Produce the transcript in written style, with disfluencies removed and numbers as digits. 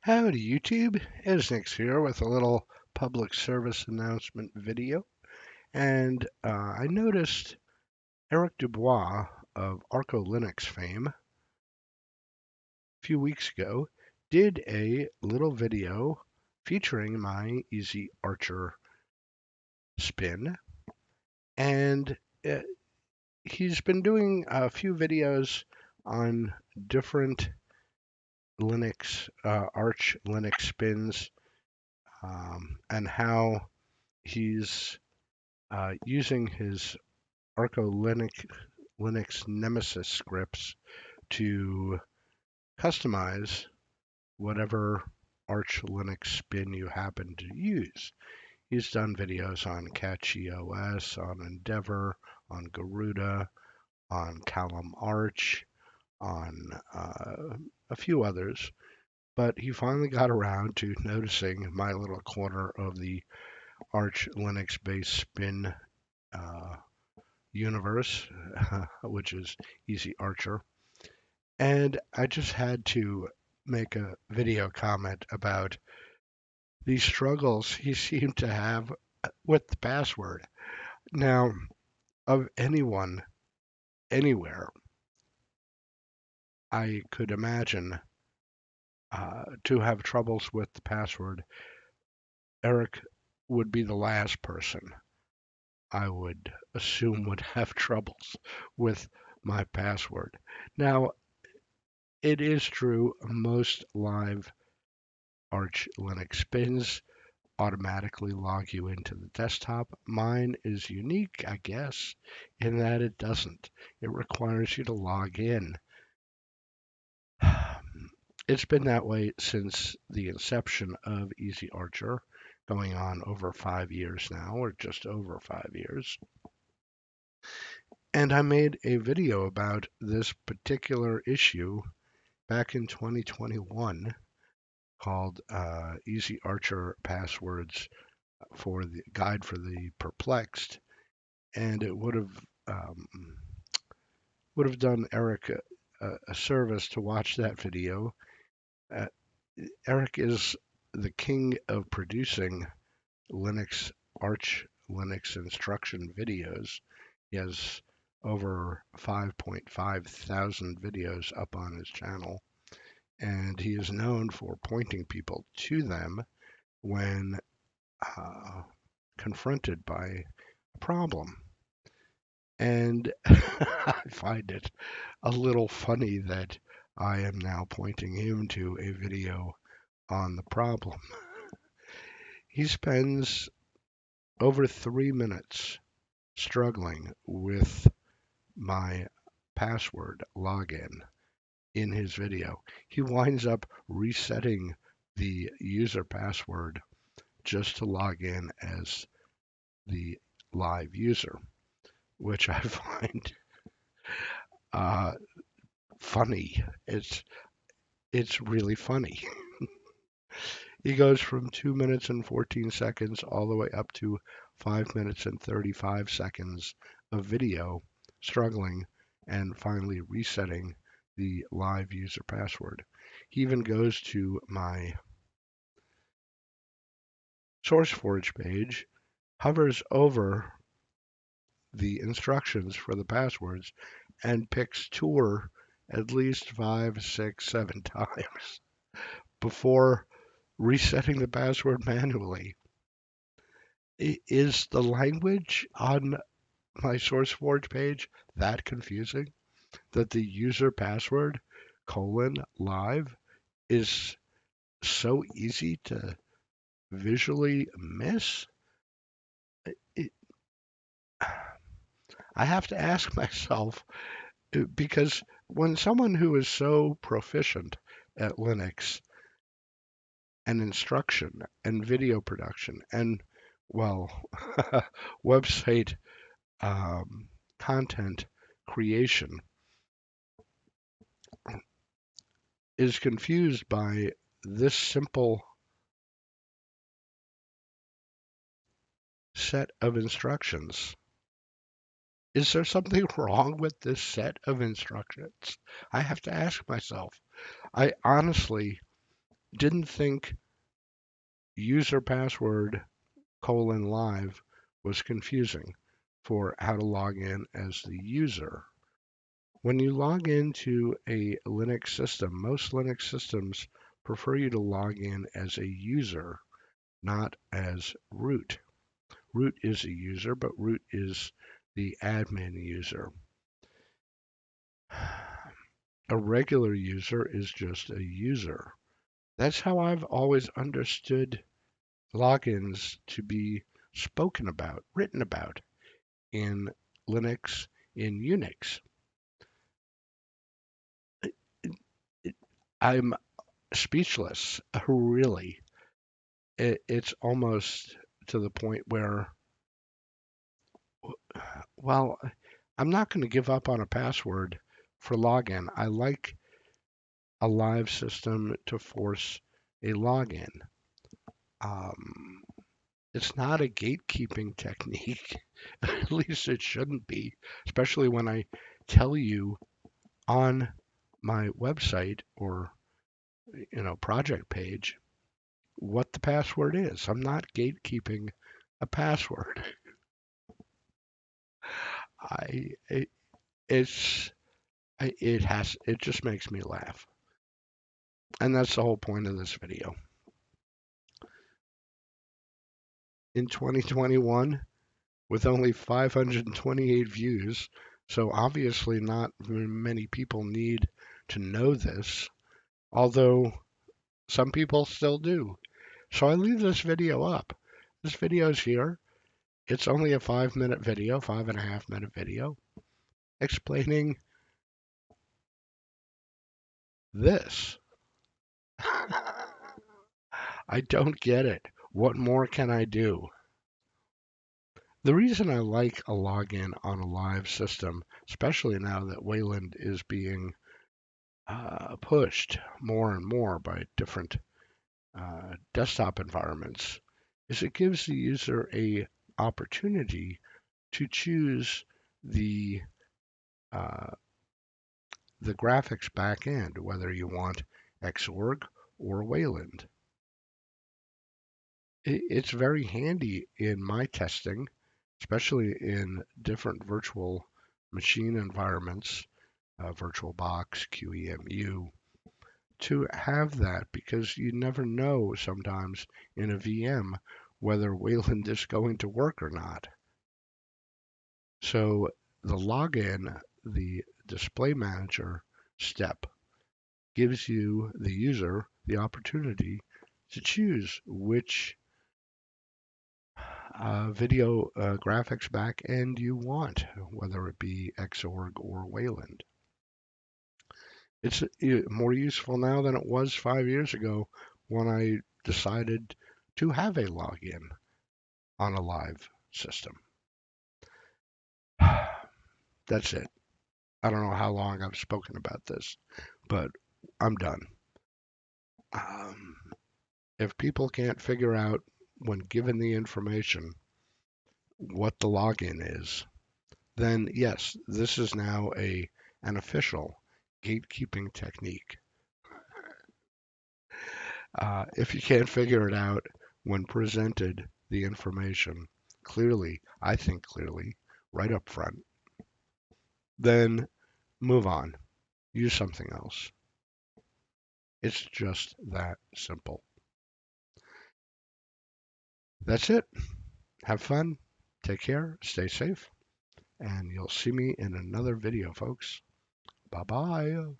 Howdy YouTube, Eznix here with a little public service announcement video. And I noticed Erik Dubois of ArcoLinux fame a few weeks ago did a little video featuring my Ezarcher spin. And uh, he's been doing a few videos on different Arch Linux spins, and how he's using his ArcoLinux Nemesis scripts to customize whatever Arch Linux spin you happen to use. He's done videos on CatchyOS, on Endeavor, on Garuda, on Calum Arch, on a few others, but he finally got around to noticing my little corner of the Arch Linux based spin uh, universe, which is Ezarcher. And I just had to make a video comment about the struggles he seemed to have with the password. Now, of anyone, anywhere, I could imagine to have troubles with the password, Erik would be the last person I would assume would have troubles with my password. Now, it is true, most live Arch Linux spins automatically log you into the desktop. Mine is unique, I guess, in that it doesn't. It requires you to log in. It's been that way since the inception of Ezarcher, going on over 5 years now, or just over 5 years. And I made a video about this particular issue back in 2021 called Ezarcher Passwords for the guide for the perplexed, and it would have done Erik a service to watch that video. Uh, Erik is the king of producing Linux Arch Linux instruction videos. He has over 5.5 thousand videos up on his channel, and he is known for pointing people to them when confronted by a problem. And I find it a little funny that I am now pointing him to a video on the problem. He spends over 3 minutes struggling with my password login in his video. He winds up resetting the user password just to log in as the live user, which I find uh, funny. It's really funny. He goes from 2 minutes and 14 seconds all the way up to 5 minutes and 35 seconds of video struggling and finally resetting the live user password. He even goes to my SourceForge page, hovers over the instructions for the passwords, and picks tour at least 5, 6, 7 times before resetting the password manually. Is the language on my SourceForge page that confusing that the user password :live is so easy to visually miss? It, I have to ask myself, because when someone who is so proficient at Linux and instruction and video production and, well, website content creation is confused by this simple set of instructions. Is there something wrong with this set of instructions? I have to ask myself. I honestly didn't think user password :live was confusing for how to log in as the user. When you log into a Linux system, most Linux systems prefer you to log in as a user, not as root. Root is a user, but root is the admin user. A regular user is just a user. That's how I've always understood logins to be spoken about, written about in Linux, in Unix. I'm speechless, really. It's almost to the point where, well, I'm not going to give up on a password for login. I like a live system to force a login. Um, it's not a gatekeeping technique. At least it shouldn't be, especially when I tell you on my website or project page what the password is. I'm not gatekeeping a password. I it, it's it just makes me laugh. And that's the whole point of this video. In 2021, with only 528 views, so obviously not many people need to know this, although some people still do. So I leave this video up. This video's here. It's only a 5-minute video, 5.5-minute video, explaining this. I don't get it. What more can I do? The reason I like a login on a live system, especially now that Wayland is being pushed more and more by different desktop environments, is it gives the user a opportunity to choose the uh, the graphics backend, whether you want Xorg or Wayland. It's very handy in my testing, especially in different virtual machine environments, VirtualBox, QEMU, to have that because you never know sometimes in a VM whether Wayland is going to work or not. So the login, the display manager step gives you, the user, the opportunity to choose which video graphics backend you want, whether it be Xorg or Wayland. It's more useful now than it was 5 years ago when I decided to have a login on a live system. That's it. I don't know how long I've spoken about this, but I'm done. If people can't figure out when given the information what the login is, then yes, this is now an official gatekeeping technique. If you can't figure it out when presented the information clearly, I think clearly, right up front, then move on. Use something else. It's just that simple. That's it. Have fun. Take care. Stay safe. And you'll see me in another video, folks. Bye-bye.